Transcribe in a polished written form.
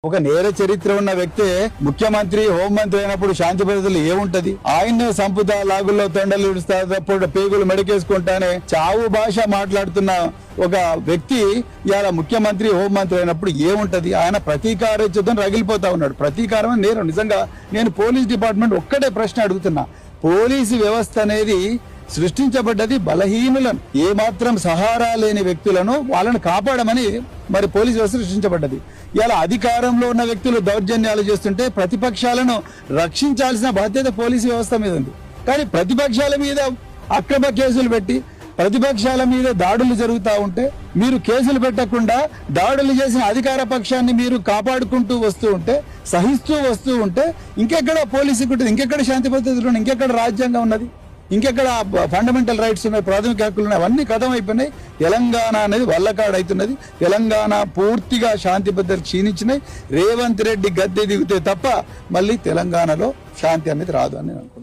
ఒక నేర చరిత్ర ఉన్న వ్యక్తి ముఖ్యమంత్రి హోంమంత్రి అయినప్పుడు శాంతి భద్రతలు ఏముంటది? ఆయన్నే సంపుతా లాగుల్లో తొండలు ఇడుస్తాడు పేగులు మెడకేసుకుంటానే చావు భాష మాట్లాడుతున్న ఒక వ్యక్తి ఇవాళ ముఖ్యమంత్రి హోంమంత్రి అయినప్పుడు ఏముంటది? ఆయన ప్రతీకారతో రగిలిపోతా ఉన్నాడు. ప్రతీకారం నేరం. నిజంగా నేను పోలీస్ డిపార్ట్మెంట్ ఒక్కటే ప్రశ్న అడుగుతున్నా. పోలీసు వ్యవస్థ అనేది సృష్టించబడ్డది బలహీనులను, ఏమాత్రం సహారా లేని వ్యక్తులను వాళ్ళని కాపాడమని మరి పోలీసు వ్యవస్థ సృష్టించబడ్డది. ఇలా అధికారంలో ఉన్న వ్యక్తులు దౌర్జన్యాలు చేస్తుంటే ప్రతిపక్షాలను రక్షించాల్సిన బాధ్యత పోలీసు వ్యవస్థ మీద ఉంది. కానీ ప్రతిపక్షాల మీద అక్రమ కేసులు పెట్టి ప్రతిపక్షాల మీద దాడులు జరుగుతూ ఉంటే మీరు కేసులు పెట్టకుండా దాడులు చేసిన అధికార పక్షాన్ని మీరు కాపాడుకుంటూ వస్తూ ఉంటే, సహిస్తూ వస్తూ ఉంటే ఇంకెక్కడ పోలీసుకు ఉంటుంది? ఇంకెక్కడ శాంతి భద్రతలు ఉన్నాయి? ఇంకెక్కడ రాజ్యాంగం ఉన్నది? ఇంకెక్కడ ఫండమెంటల్ రైట్స్ ఉన్నాయి? ప్రాథమిక హక్కులు ఉన్నాయి? అవన్నీ కథం అయిపోయినాయి. తెలంగాణ అనేది వల్లకాడు అవుతున్నది. తెలంగాణ పూర్తిగా శాంతి భద్రత క్షీణించినాయి. రేవంత్ రెడ్డి గద్దె దిగితే తప్ప మళ్ళీ తెలంగాణలో శాంతి అనేది రాదు అని నేను అనుకుంటున్నాను.